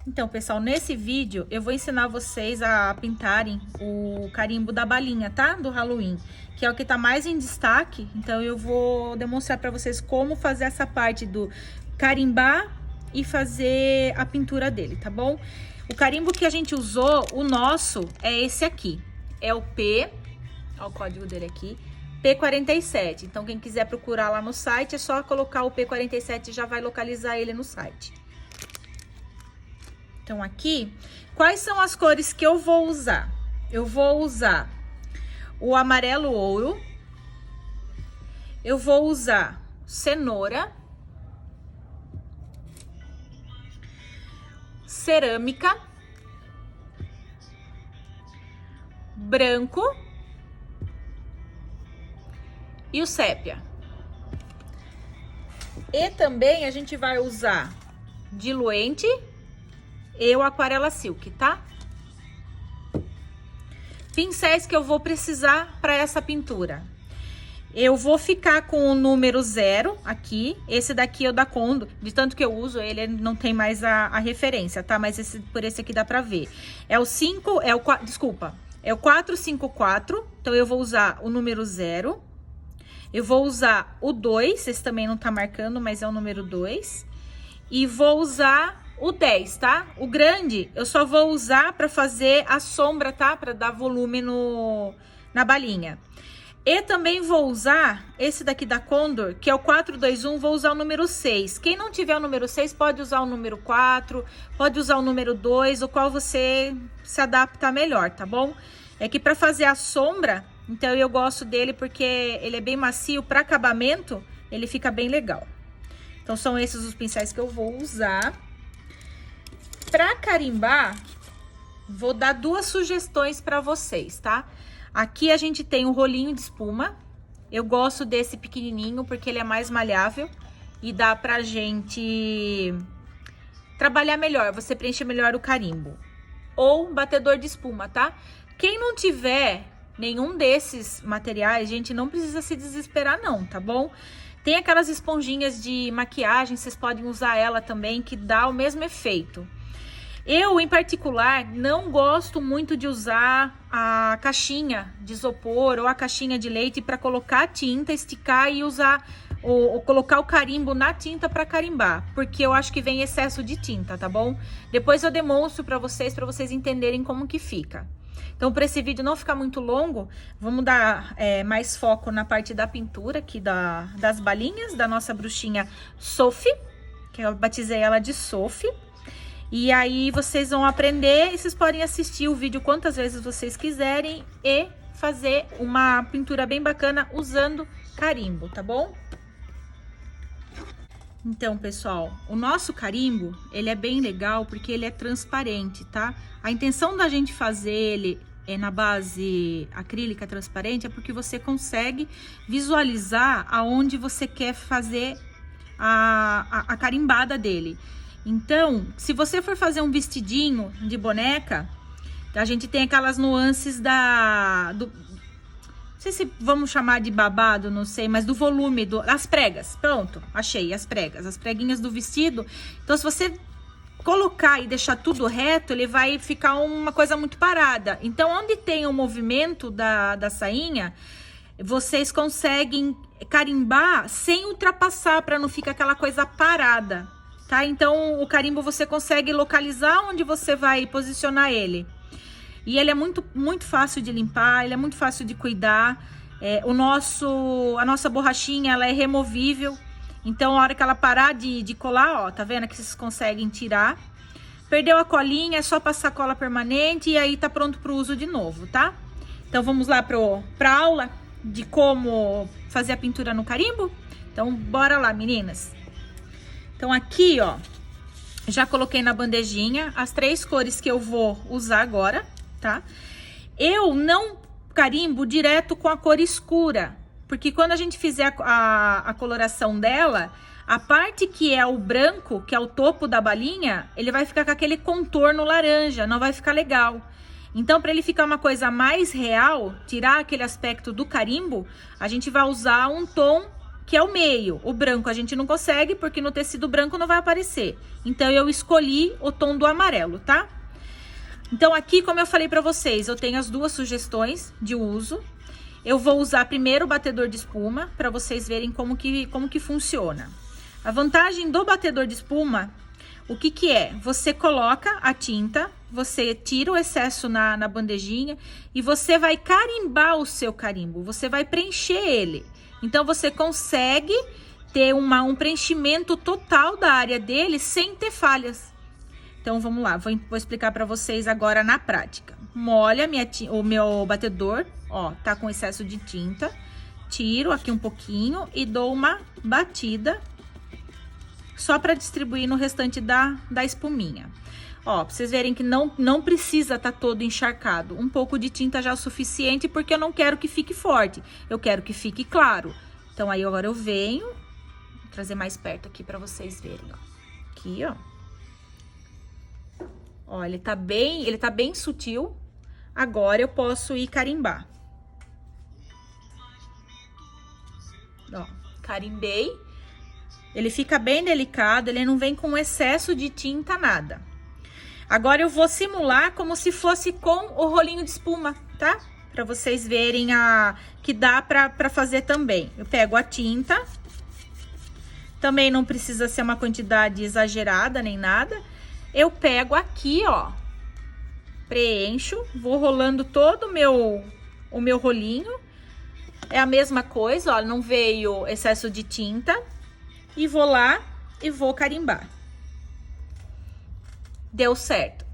Então, pessoal, nesse vídeo eu vou ensinar vocês a pintarem o carimbo da balinha, tá? Do Halloween, que é o que tá mais em destaque. Então, eu vou demonstrar pra vocês como fazer essa parte do carimbar e fazer a pintura dele, tá bom? O carimbo que a gente usou, o nosso, é esse aqui. É o P, ó o código dele aqui, P47. Então, quem quiser procurar lá no site, é só colocar o P47 e já vai localizar ele no site. Então, aqui, quais são as cores que eu vou usar? Eu vou usar o amarelo ouro, eu vou usar cenoura, cerâmica, branco e o sépia. E também a gente vai usar diluente e o aquarela silk, tá? Pincéis que eu vou precisar para essa pintura. Eu vou ficar com o número 0 aqui. Esse daqui é o da Condor. De tanto que eu uso ele não tem mais a referência, tá? Mas por esse aqui dá pra ver. É o 5, é o 4, desculpa. É o 454. Então, eu vou usar o número 0. Eu vou usar o 2. Esse também não tá marcando, mas é o número 2. E vou usar o 10, tá? O grande eu só vou usar pra fazer a sombra, tá? Pra dar volume na balinha. E também vou usar esse daqui da Condor, que é o 421, vou usar o número 6. Quem não tiver o número 6, pode usar o número 4, pode usar o número 2, o qual você se adapta melhor, tá bom? É que pra fazer a sombra, então eu gosto dele porque ele é bem macio, pra acabamento, ele fica bem legal. Então, são esses os pincéis que eu vou usar. Pra carimbar, vou dar duas sugestões pra vocês, tá? Aqui a gente tem um rolinho de espuma. Eu gosto desse pequenininho porque ele é mais malhável e dá pra gente trabalhar melhor, você preenche melhor o carimbo. Ou batedor de espuma, tá? Quem não tiver nenhum desses materiais, gente, não precisa se desesperar não, tá bom? Tem aquelas esponjinhas de maquiagem, vocês podem usar ela também, que dá o mesmo efeito. Eu, em particular, não gosto muito de usar a caixinha de isopor ou a caixinha de leite para colocar a tinta, esticar e usar ou colocar o carimbo na tinta para carimbar, porque eu acho que vem excesso de tinta, tá bom? Depois eu demonstro para vocês entenderem como que fica. Então, para esse vídeo não ficar muito longo, vamos dar mais foco na parte da pintura aqui das balinhas da nossa bruxinha Sophie, que eu batizei ela de Sophie. E aí vocês vão aprender e vocês podem assistir o vídeo quantas vezes vocês quiserem e fazer uma pintura bem bacana usando carimbo, tá bom? Então, pessoal, o nosso carimbo, ele é bem legal porque ele é transparente, tá? A intenção da gente fazer ele na base acrílica transparente é porque você consegue visualizar aonde você quer fazer a carimbada dele. Então, se você for fazer um vestidinho de boneca, a gente tem aquelas nuances não sei se vamos chamar de babado, não sei, mas do volume, das pregas. Pronto, achei as pregas, as preguinhas do vestido. Então, se você colocar e deixar tudo reto, ele vai ficar uma coisa muito parada. Então, onde tem o movimento da sainha, vocês conseguem carimbar sem ultrapassar, para não ficar aquela coisa parada. Tá? Então, o carimbo você consegue localizar onde você vai posicionar ele. E ele é muito fácil de limpar, ele é muito fácil de cuidar. A nossa borrachinha, ela é removível. Então, a hora que ela parar de colar, ó, tá vendo que vocês conseguem tirar. Perdeu a colinha, é só passar cola permanente e aí tá pronto pro uso de novo, tá? Então, vamos lá pra aula de como fazer a pintura no carimbo? Então, bora lá, meninas! Então, aqui, ó, já coloquei na bandejinha as 3 cores que eu vou usar agora, tá? Eu não carimbo direto com a cor escura, porque quando a gente fizer a coloração dela, a parte que é o branco, que é o topo da balinha, ele vai ficar com aquele contorno laranja, não vai ficar legal. Então, para ele ficar uma coisa mais real, tirar aquele aspecto do carimbo, a gente vai usar um tom que é o meio. O branco a gente não consegue, porque no tecido branco não vai aparecer. Então, eu escolhi o tom do amarelo, tá? Então, aqui, como eu falei pra vocês, eu tenho as duas sugestões de uso. Eu vou usar primeiro o batedor de espuma, pra vocês verem como que funciona. A vantagem do batedor de espuma, o que que é? Você coloca a tinta, você tira o excesso na bandejinha e você vai carimbar o seu carimbo, você vai preencher ele. Então, você consegue ter um preenchimento total da área dele sem ter falhas. Então, vamos lá, vou explicar para vocês agora na prática. Molha o meu batedor, ó, tá com excesso de tinta. Tiro aqui um pouquinho e dou uma batida só para distribuir no restante da espuminha. Ó, pra vocês verem que não precisa tá todo encharcado. Um pouco de tinta já é o suficiente, porque eu não quero que fique forte. Eu quero que fique claro. Então, aí agora eu venho, vou trazer mais perto aqui para vocês verem, ó. Aqui, ó. Ó, ele tá bem sutil. Agora eu posso ir carimbar. Ó, carimbei. Ele fica bem delicado, ele não vem com excesso de tinta, nada. Agora eu vou simular como se fosse com o rolinho de espuma, tá? Pra vocês verem que dá pra fazer também. Eu pego a tinta. Também não precisa ser uma quantidade exagerada, nem nada. Eu pego aqui, ó, preencho, vou rolando todo o meu rolinho. É a mesma coisa, ó, não veio excesso de tinta. E vou lá e vou carimbar. Deu certo.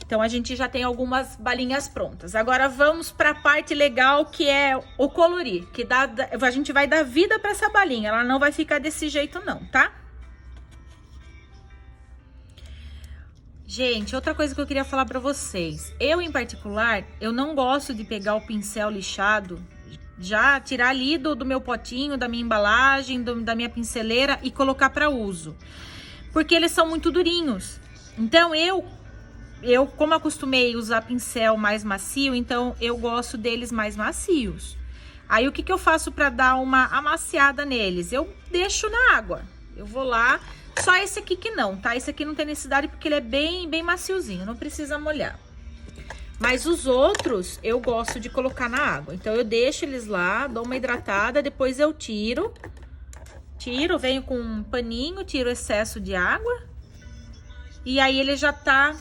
Então, a gente já tem algumas balinhas prontas. Agora, vamos para a parte legal, que é o colorir. Que a gente vai dar vida para essa balinha. Ela não vai ficar desse jeito, não, tá? Gente, outra coisa que eu queria falar para vocês. Eu, em particular, eu não gosto de pegar o pincel lixado, já tirar ali do meu potinho, da minha embalagem, da minha pinceleira e colocar para uso. Porque eles são muito durinhos. Então, eu como acostumei usar pincel mais macio, então eu gosto deles mais macios. Aí, o que eu faço para dar uma amaciada neles? Eu deixo na água. Eu vou lá... Só esse aqui que não, tá? Esse aqui não tem necessidade porque ele é bem maciozinho, não precisa molhar. Mas os outros eu gosto de colocar na água. Então, eu deixo eles lá, dou uma hidratada, depois eu tiro, venho com um paninho, tiro o excesso de água. E aí, ele já tá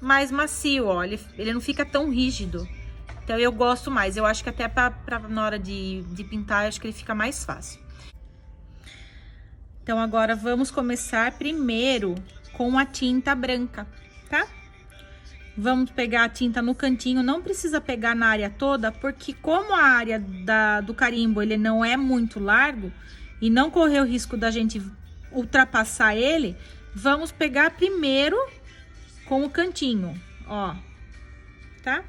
mais macio, ó, ele não fica tão rígido. Então, eu gosto mais, eu acho que até na hora de pintar, eu acho que ele fica mais fácil. Então, agora vamos começar primeiro com a tinta branca, tá? Vamos pegar a tinta no cantinho, não precisa pegar na área toda, porque como a área do carimbo, ele não é muito largo, e não correr o risco da gente ultrapassar ele, vamos pegar primeiro com o cantinho, ó, tá?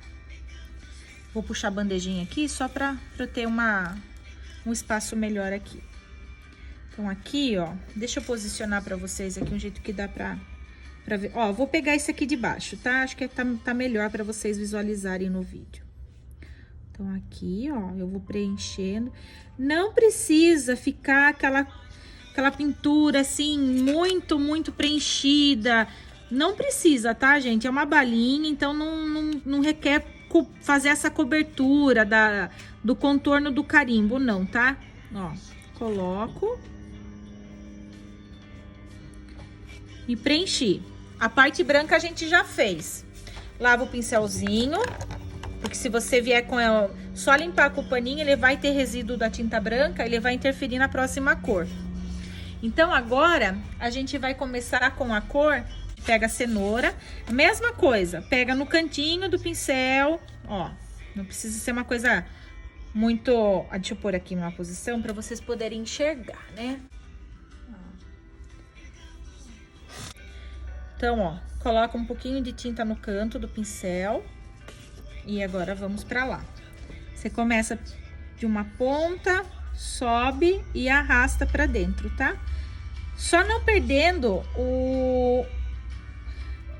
Vou puxar a bandejinha aqui, só pra eu ter um espaço melhor aqui. Então, aqui, ó, deixa eu posicionar pra vocês aqui um jeito que dá pra ver. Ó, vou pegar esse aqui de baixo, tá? Acho que tá melhor pra vocês visualizarem no vídeo. Então, aqui, ó, eu vou preenchendo. Não precisa ficar aquela pintura, assim, muito preenchida. Não precisa, tá, gente? É uma balinha, então não requer fazer essa cobertura do contorno do carimbo, não, tá? Ó, coloco. E preenchi. A parte branca a gente já fez. Lava o pincelzinho, porque se você vier com ela, só limpar com o paninho, ele vai ter resíduo da tinta branca, ele vai interferir na próxima cor. Então, agora, a gente vai começar com a cor, pega a cenoura, mesma coisa, pega no cantinho do pincel, ó, não precisa ser uma coisa muito... Deixa eu pôr aqui numa posição para vocês poderem enxergar, né? Então, ó, coloca um pouquinho de tinta no canto do pincel. E agora, vamos pra lá. Você começa de uma ponta, sobe e arrasta pra dentro, tá? Só não perdendo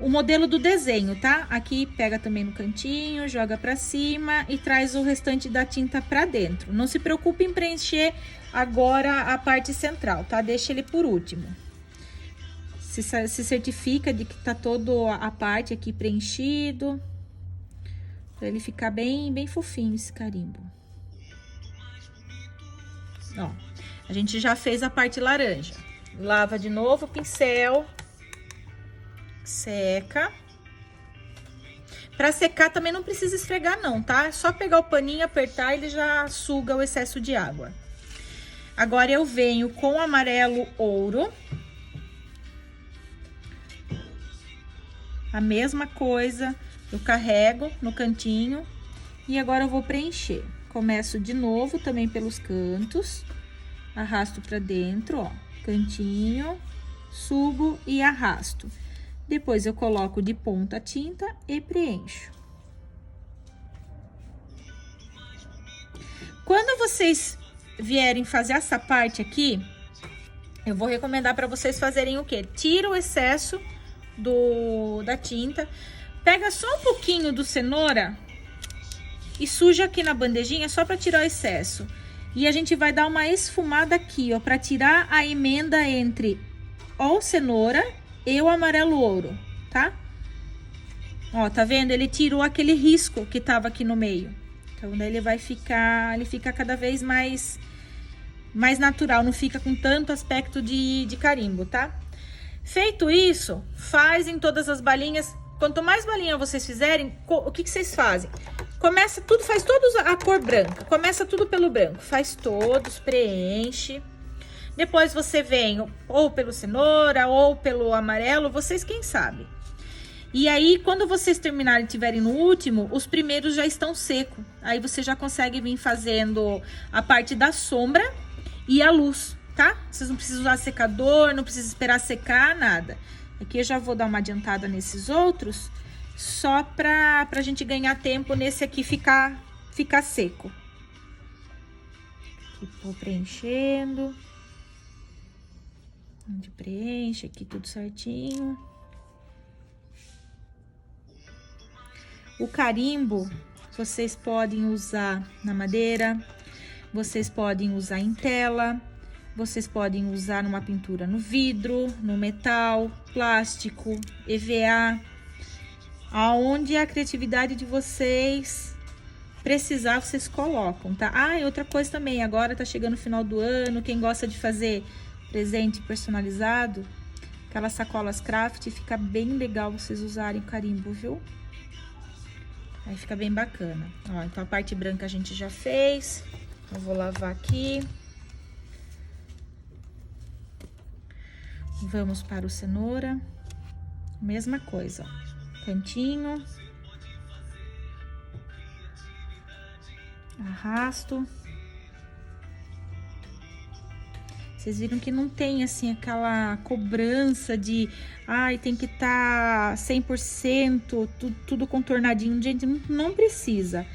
o modelo do desenho, tá? Aqui pega também no cantinho, joga pra cima e traz o restante da tinta pra dentro. Não se preocupe em preencher agora a parte central, tá? Deixa ele por último. Se certifica de que tá toda a parte aqui preenchido, pra ele ficar bem fofinho esse carimbo. Ó, a gente já fez a parte laranja. Lava de novo o pincel, seca. Pra secar também não precisa esfregar não, tá? É só pegar o paninho, apertar, ele já suga o excesso de água. Agora eu venho com o amarelo ouro. A mesma coisa, eu carrego no cantinho e agora eu vou preencher. Começo de novo também pelos cantos, arrasto pra dentro, ó, cantinho, subo e arrasto. Depois eu coloco de ponta a tinta e preencho. Quando vocês vierem fazer essa parte aqui, eu vou recomendar para vocês fazerem o quê? Tira o excesso da tinta, pega só um pouquinho do cenoura e suja aqui na bandejinha só para tirar o excesso. E a gente vai dar uma esfumada aqui, ó, para tirar a emenda entre o cenoura e o amarelo ouro, tá? Ó, tá vendo? Ele tirou aquele risco que tava aqui no meio. Então, daí ele fica cada vez mais natural, não fica com tanto aspecto de carimbo, tá? Feito isso, faz em todas as balinhas. Quanto mais balinha vocês fizerem, o que vocês fazem? Começa tudo, faz todos a cor branca. Começa tudo pelo branco. Faz todos, preenche. Depois você vem ou pelo cenoura ou pelo amarelo, vocês quem sabe. E aí, quando vocês terminarem e tiverem no último, os primeiros já estão secos. Aí você já consegue vir fazendo a parte da sombra e a luz, tá? Vocês não precisam usar secador, não precisam esperar secar, nada. Aqui eu já vou dar uma adiantada nesses outros, só pra gente ganhar tempo nesse aqui ficar seco. Aqui vou preenchendo. Onde preenche aqui tudo certinho. O carimbo, vocês podem usar na madeira, vocês podem usar em tela, vocês podem usar numa pintura no vidro, no metal, plástico, EVA, aonde a criatividade de vocês precisar, vocês colocam, tá? Ah, e outra coisa também, agora tá chegando o final do ano, quem gosta de fazer presente personalizado, aquelas sacolas craft, fica bem legal vocês usarem carimbo, viu? Aí fica bem bacana. Ó, então a parte branca a gente já fez. Eu vou lavar aqui. Vamos para o cenoura. Mesma coisa, ó. Cantinho. Arrasto. Vocês viram que não tem, assim, aquela cobrança de... Ai, tem que estar 100%, tudo contornadinho. Gente, não precisa.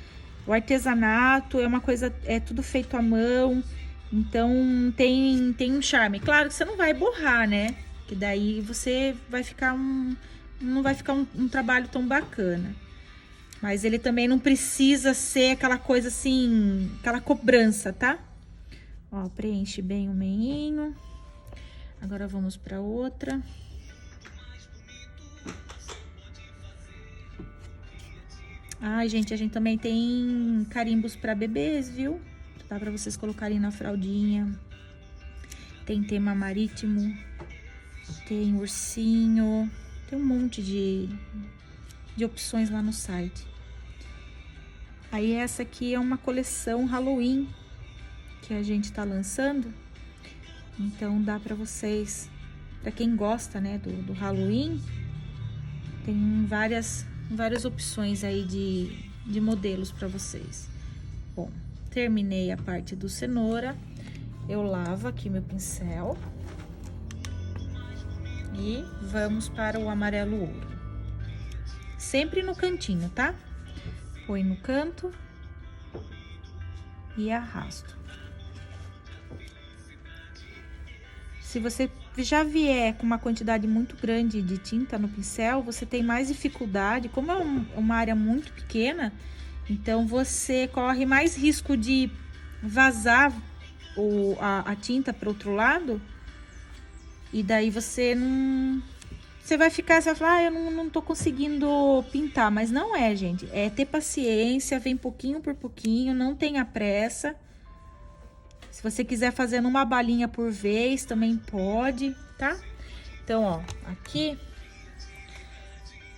O artesanato é uma coisa... É tudo feito à mão. Então, tem um charme. Claro que você não vai borrar, né? Que daí você vai ficar não vai ficar um trabalho tão bacana. Mas ele também não precisa ser aquela coisa assim... Aquela cobrança, tá? Ó, preenche bem o meinho. Agora vamos para outra. Ai, gente, a gente também tem carimbos para bebês, viu? Dá para vocês colocarem na fraldinha. Tem tema marítimo, tem ursinho, tem um monte de opções lá no site. Aí essa aqui é uma coleção Halloween que a gente tá lançando, então dá pra vocês, pra quem gosta, né, do Halloween, tem várias opções aí de modelos pra vocês. Bom, terminei a parte do cenoura, eu lavo aqui meu pincel e vamos para o amarelo ouro. Sempre no cantinho, tá? Põe no canto e arrasto. se você já vier com uma quantidade muito grande de tinta no pincel, você tem mais dificuldade. Como é uma área muito pequena, então você corre mais risco de vazar a tinta para outro lado. E daí você não... Você vai falar, eu não tô conseguindo pintar. Mas não é, gente. É ter paciência, vem pouquinho por pouquinho, não tenha pressa. Se você quiser fazer uma balinha por vez, também pode, tá? Então, ó, aqui...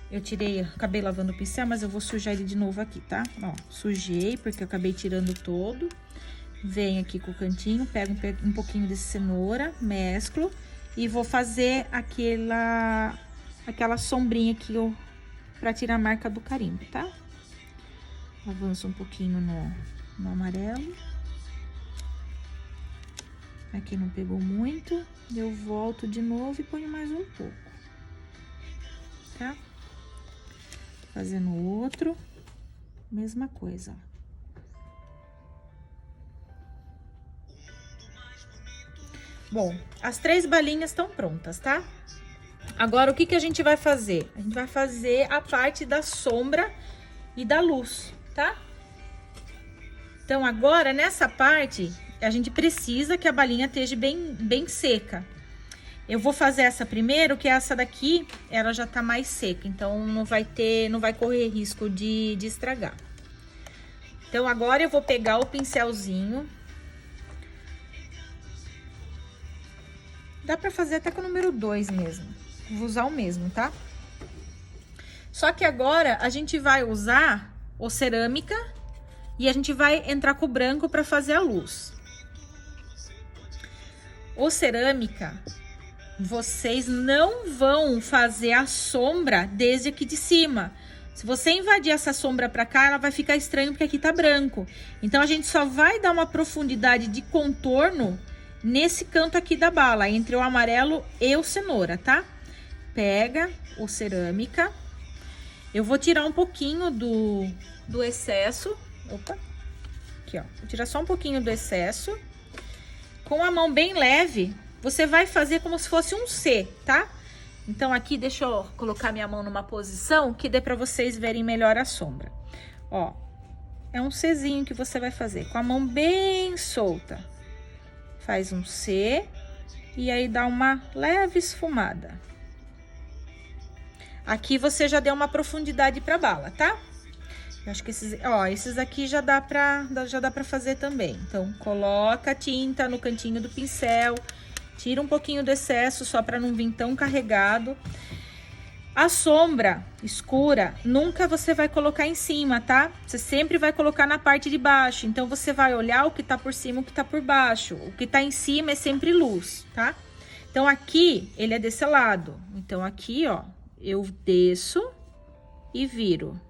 Eu acabei lavando o pincel, mas eu vou sujar ele de novo aqui, tá? Ó, sujei, porque eu acabei tirando todo. Venho aqui com o cantinho, pego um pouquinho de cenoura, mesclo... E vou fazer aquela sombrinha aqui, ó, pra tirar a marca do carimbo, tá? Avanço um pouquinho no amarelo. Aqui não pegou muito. Eu volto de novo e ponho mais um pouco. Tá? Fazendo o outro. Mesma coisa, ó. Bom, as 3 balinhas estão prontas, tá? Agora, o que a gente vai fazer? A gente vai fazer a parte da sombra e da luz, tá? Então, agora, nessa parte, a gente precisa que a balinha esteja bem seca. Eu vou fazer essa primeiro, que essa daqui, ela já tá mais seca. Então, não vai correr risco de estragar. Então, agora eu vou pegar o pincelzinho. Dá pra fazer até com o número 2 mesmo. Vou usar o mesmo, tá? Só que agora a gente vai usar o cerâmica e a gente vai entrar com o branco pra fazer a luz. O cerâmica, vocês não vão fazer a sombra desde aqui de cima. Se você invadir essa sombra pra cá, ela vai ficar estranho porque aqui tá branco. Então, a gente só vai dar uma profundidade de contorno nesse canto aqui da bala, entre o amarelo e o cenoura, tá? Pega o cerâmica. Eu vou tirar um pouquinho do excesso. Opa! Aqui, ó. Vou tirar só um pouquinho do excesso. Com a mão bem leve, você vai fazer como se fosse um C, tá? Então, aqui, deixa eu colocar minha mão numa posição que dê pra vocês verem melhor a sombra. Ó, é um Czinho que você vai fazer, com a mão bem solta. Faz um C e aí dá uma leve esfumada. Aqui você já deu uma profundidade pra bala, tá? Eu acho que esses aqui já dá pra fazer também. Então, coloca a tinta no cantinho do pincel, tira um pouquinho do excesso só pra não vir tão carregado. A sombra escura, nunca você vai colocar em cima, tá? Você sempre vai colocar na parte de baixo. Então, você vai olhar o que tá por cima e o que tá por baixo. O que tá em cima é sempre luz, tá? Então, aqui, ele é desse lado. Então, aqui, ó, eu desço e viro.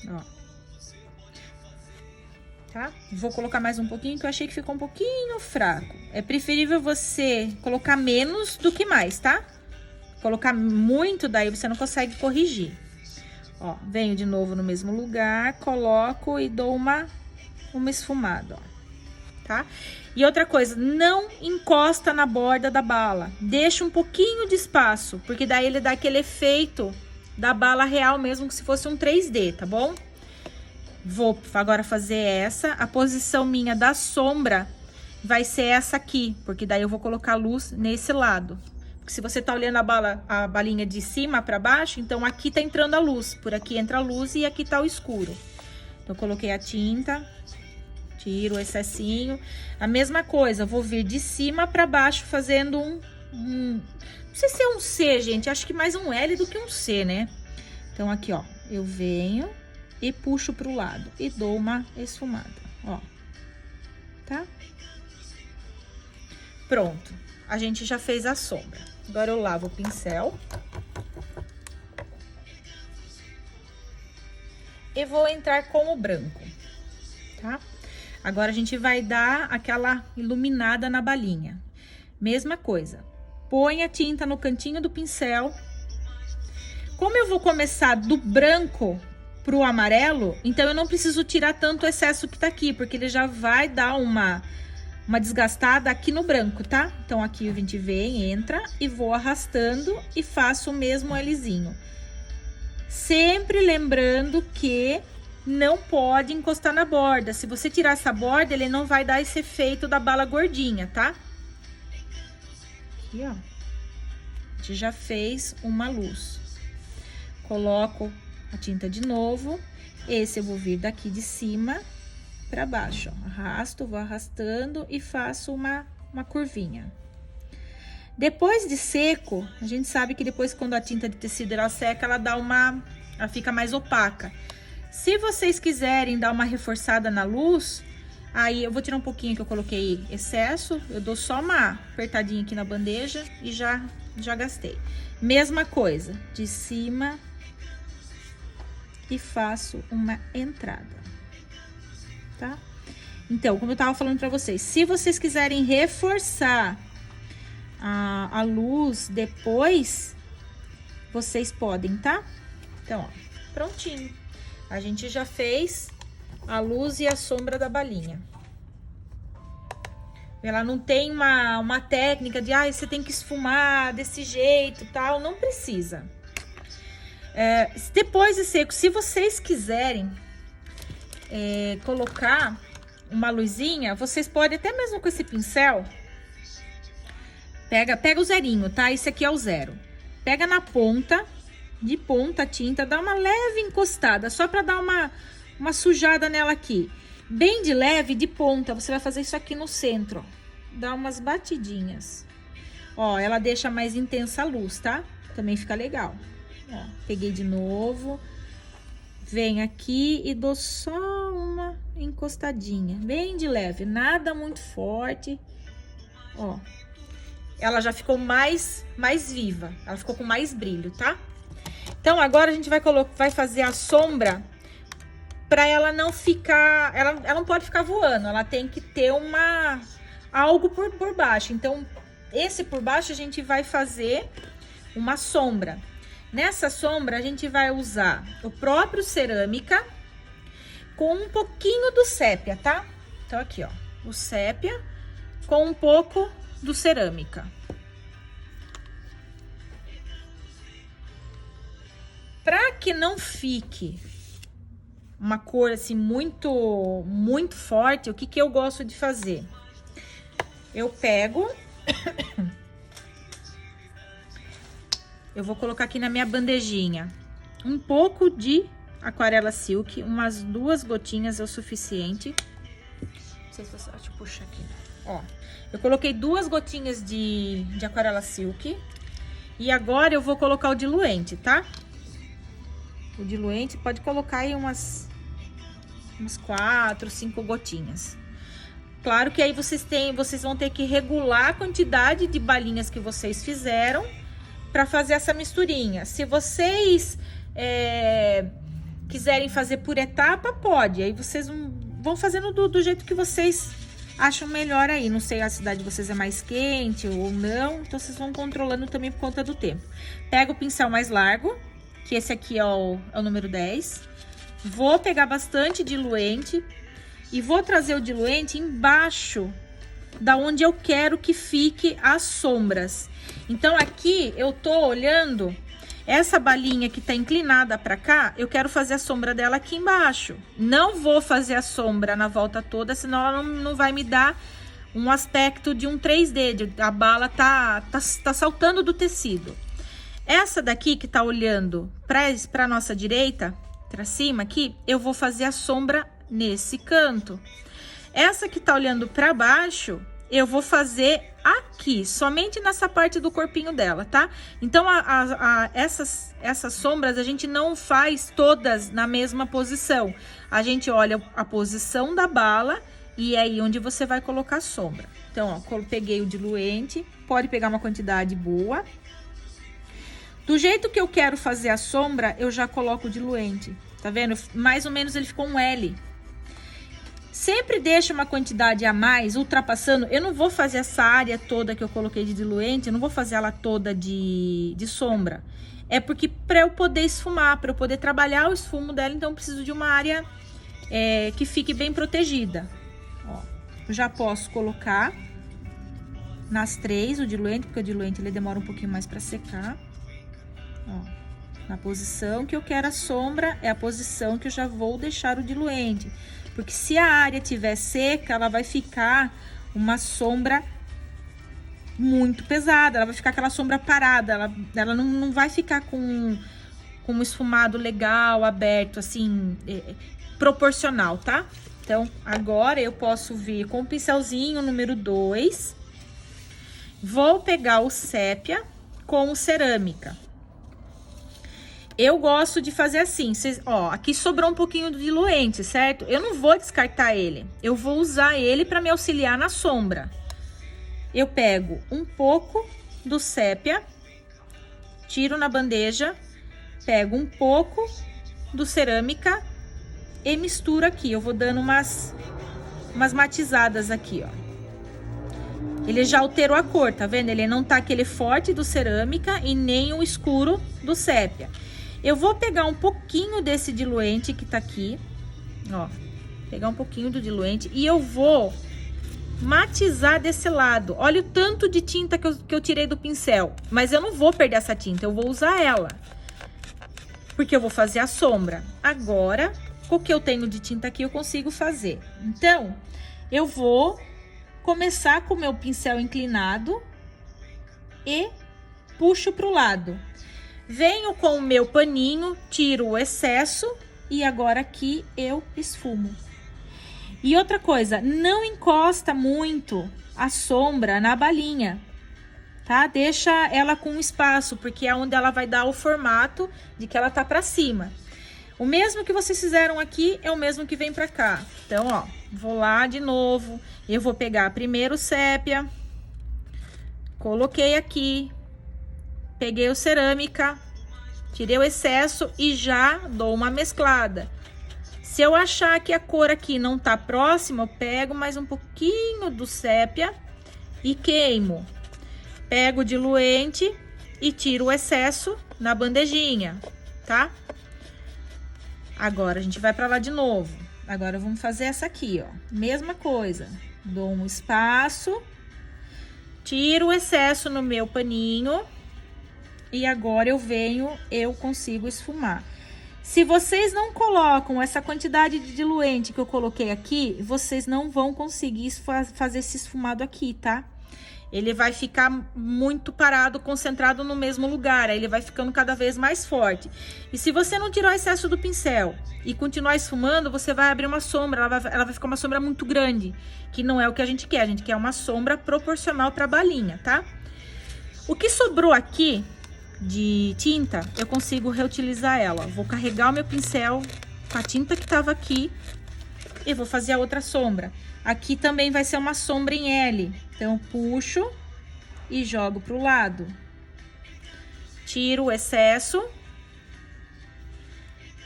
Ó. Tá? Vou colocar mais um pouquinho, que eu achei que ficou um pouquinho fraco. É preferível você colocar menos do que mais, tá? Colocar muito, daí você não consegue corrigir. Ó, venho de novo no mesmo lugar, coloco e dou uma esfumada, ó, tá? E outra coisa, não encosta na borda da bala. Deixa um pouquinho de espaço, porque daí ele dá aquele efeito da bala real mesmo, que se fosse um 3D, tá bom? Vou agora fazer essa. A posição minha da sombra vai ser essa aqui, porque daí eu vou colocar a luz nesse lado. Se você tá olhando a balinha de cima para baixo, então aqui tá entrando a luz. Por aqui entra a luz e aqui tá o escuro. Então, coloquei a tinta, tiro o excessinho. A mesma coisa, vou vir de cima para baixo fazendo não sei se é um C, gente. Acho que mais um L do que um C, né? Então, aqui, ó, eu venho e puxo pro lado e dou uma esfumada, ó. Tá? Pronto. A gente já fez a sombra. Agora eu lavo o pincel. E vou entrar com o branco, tá? Agora a gente vai dar aquela iluminada na balinha. Mesma coisa. Põe a tinta no cantinho do pincel. Como eu vou começar do branco pro amarelo, então eu não preciso tirar tanto o excesso que tá aqui, porque ele já vai dar uma uma desgastada aqui no branco, tá? Então, aqui a gente vem, entra e vou arrastando e faço o mesmo Lzinho. Sempre lembrando que não pode encostar na borda. Se você tirar essa borda, ele não vai dar esse efeito da bala gordinha, tá? Aqui, ó. A gente já fez uma luz. Coloco a tinta de novo. Esse eu vou vir daqui de cima pra baixo, ó. Arrasto, vou arrastando e faço uma curvinha. Depois de seco, a gente sabe que depois quando a tinta de tecido ela seca, ela fica mais opaca. Se vocês quiserem dar uma reforçada na luz, aí eu vou tirar um pouquinho que eu coloquei excesso, eu dou só uma apertadinha aqui na bandeja e já gastei. Mesma coisa, de cima e faço uma entrada. Tá? Então, como eu tava falando pra vocês, se vocês quiserem reforçar a luz depois, vocês podem, tá? Então, ó, prontinho. A gente já fez a luz e a sombra da balinha. Ela não tem uma técnica de, você tem que esfumar desse jeito, tal, não precisa. Depois de seco, se vocês quiserem colocar uma luzinha, vocês podem até mesmo com esse pincel, pega o zerinho, tá? Esse aqui é o 0. Pega na ponta, de ponta a tinta, dá uma leve encostada, só pra dar uma sujada nela aqui. Bem de leve, de ponta, você vai fazer isso aqui no centro, ó. Dá umas batidinhas. Ó, ela deixa mais intensa a luz, tá? Também fica legal. Ó, peguei de novo. Venho aqui e dou só uma encostadinha, bem de leve, nada muito forte. Ó, ela já ficou mais viva, ela ficou com mais brilho, tá? Então, agora a gente vai fazer a sombra pra ela não ficar... Ela não pode ficar voando, ela tem que ter algo por baixo. Então, esse por baixo a gente vai fazer uma sombra. Nessa sombra, a gente vai usar o próprio cerâmica com um pouquinho do sépia, tá? Então, aqui, ó, o sépia com um pouco do cerâmica. Pra que não fique uma cor, assim, muito forte, o que eu gosto de fazer? Eu pego... Eu vou colocar aqui na minha bandejinha um pouco de aquarela silk, umas 2 gotinhas é o suficiente. Não sei se você... Deixa eu puxar aqui. Ó, eu coloquei 2 gotinhas de aquarela silk. E agora eu vou colocar o diluente, tá? O diluente pode colocar aí umas 4, 5 gotinhas. Claro que aí vocês vão ter que regular a quantidade de balinhas que vocês fizeram para fazer essa misturinha. Se vocês quiserem fazer por etapa, pode. Aí vocês vão fazendo do jeito que vocês acham melhor aí. Não sei, a cidade de vocês é mais quente ou não, então vocês vão controlando também por conta do tempo. Pega o pincel mais largo, que esse aqui é o número 10. Vou pegar bastante diluente e vou trazer o diluente embaixo da onde eu quero que fique as sombras. Então, aqui eu tô olhando essa balinha que tá inclinada pra cá, eu quero fazer a sombra dela aqui embaixo. Não vou fazer a sombra na volta toda, senão ela não vai me dar um aspecto de um 3D, a bala tá saltando do tecido. Essa daqui que tá olhando pra nossa direita, pra cima aqui, eu vou fazer a sombra nesse canto. Essa que tá olhando pra baixo, eu vou fazer aqui, somente nessa parte do corpinho dela, tá? Então, essas sombras a gente não faz todas na mesma posição. A gente olha a posição da bala e é aí onde você vai colocar a sombra. Então, ó, peguei o diluente, pode pegar uma quantidade boa. Do jeito que eu quero fazer a sombra, eu já coloco o diluente, tá vendo? Mais ou menos ele ficou um L. Sempre deixa uma quantidade a mais, ultrapassando. Eu não vou fazer essa área toda que eu coloquei de diluente, eu não vou fazer ela toda de sombra. É porque para eu poder esfumar, para eu poder trabalhar o esfumo dela, então eu preciso de uma área que fique bem protegida. Ó, eu já posso colocar nas 3 o diluente, porque o diluente ele demora um pouquinho mais para secar. Ó, na posição que eu quero a sombra, é a posição que eu já vou deixar o diluente. Porque se a área tiver seca, ela vai ficar uma sombra muito pesada, ela vai ficar aquela sombra parada, ela não vai ficar com um esfumado legal, aberto, assim, proporcional, tá? Então, agora eu posso vir com o pincelzinho número 2, vou pegar o sépia com o cerâmica. Eu gosto de fazer assim, ó, aqui sobrou um pouquinho do diluente, certo? Eu não vou descartar ele, eu vou usar ele para me auxiliar na sombra. Eu pego um pouco do sépia, tiro na bandeja, pego um pouco do cerâmica e misturo aqui. Eu vou dando umas matizadas aqui, ó. Ele já alterou a cor, tá vendo? Ele não tá aquele forte do cerâmica e nem o escuro do sépia. Eu vou pegar um pouquinho desse diluente que tá aqui, ó. Pegar um pouquinho do diluente e eu vou matizar desse lado. Olha o tanto de tinta que eu tirei do pincel. Mas eu não vou perder essa tinta, eu vou usar ela. Porque eu vou fazer a sombra. Agora, com o que eu tenho de tinta aqui, eu consigo fazer. Então, eu vou começar com o meu pincel inclinado e puxo pro lado. Venho com o meu paninho, tiro o excesso e agora aqui eu esfumo. E outra coisa, não encosta muito a sombra na balinha, tá? Deixa ela com espaço, porque é onde ela vai dar o formato de que ela tá pra cima. O mesmo que vocês fizeram aqui é o mesmo que vem pra cá. Então, ó, vou lá de novo, eu vou pegar primeiro o sépia, coloquei aqui, peguei o cerâmica, tirei o excesso e já dou uma mesclada. Se eu achar que a cor aqui não tá próxima, eu pego mais um pouquinho do sépia e queimo. Pego o diluente e tiro o excesso na bandejinha, tá? Agora, a gente vai pra lá de novo. Agora, vamos fazer essa aqui, ó. Mesma coisa. Dou um espaço, tiro o excesso no meu paninho e agora eu consigo esfumar. Se vocês não colocam essa quantidade de diluente que eu coloquei aqui, vocês não vão conseguir fazer esse esfumado aqui, tá? Ele vai ficar muito parado, concentrado no mesmo lugar, aí ele vai ficando cada vez mais forte. E se você não tirar o excesso do pincel e continuar esfumando, você vai abrir uma sombra, ela vai ficar uma sombra muito grande, que não é o que a gente quer uma sombra proporcional para a balinha, tá? O que sobrou aqui de tinta, eu consigo reutilizar ela. Vou carregar o meu pincel com a tinta que tava aqui e vou fazer a outra sombra. Aqui também vai ser uma sombra em L, então puxo e jogo pro lado. Tiro o excesso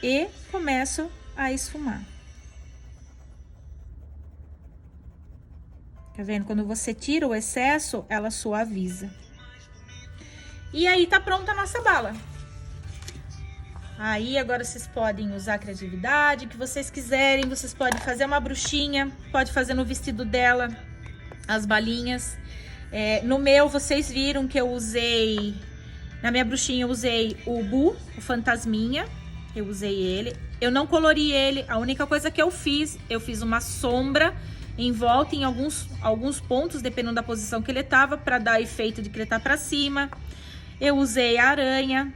e começo a esfumar. Tá vendo? Quando você tira o excesso, ela suaviza. E aí, tá pronta a nossa bala. Aí, agora vocês podem usar a criatividade que vocês quiserem. Vocês podem fazer uma bruxinha, pode fazer no vestido dela, as balinhas. No meu, vocês viram que eu usei... Na minha bruxinha, eu usei o Bu, o fantasminha. Eu usei ele. Eu não colori ele. A única coisa que eu fiz uma sombra em volta, em alguns pontos, dependendo da posição que ele tava, pra dar efeito de que ele tá pra cima. Eu usei a aranha,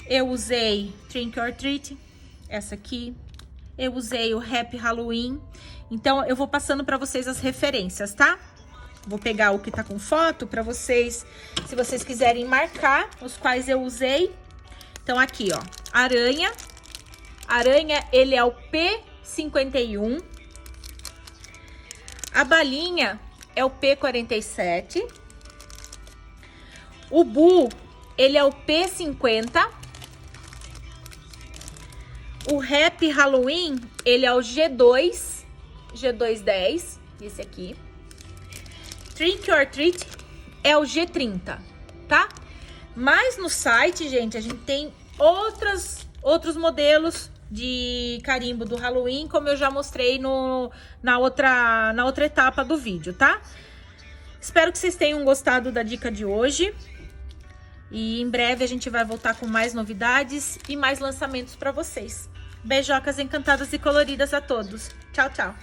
eu usei Trick or Treat, essa aqui, eu usei o Happy Halloween. Então, eu vou passando para vocês as referências, tá? Vou pegar o que tá com foto para vocês, se vocês quiserem marcar os quais eu usei. Então, aqui, ó, aranha, ele é o P51, a balinha é o P47, o Bu, ele é o P50. O Happy Halloween, ele é o G210, esse aqui. Trick or Treat é o G30, tá? Mas no site, gente, a gente tem outros modelos de carimbo do Halloween, como eu já mostrei na outra etapa do vídeo, tá? Espero que vocês tenham gostado da dica de hoje. E em breve a gente vai voltar com mais novidades e mais lançamentos para vocês. Beijocas encantadas e coloridas a todos. Tchau, tchau!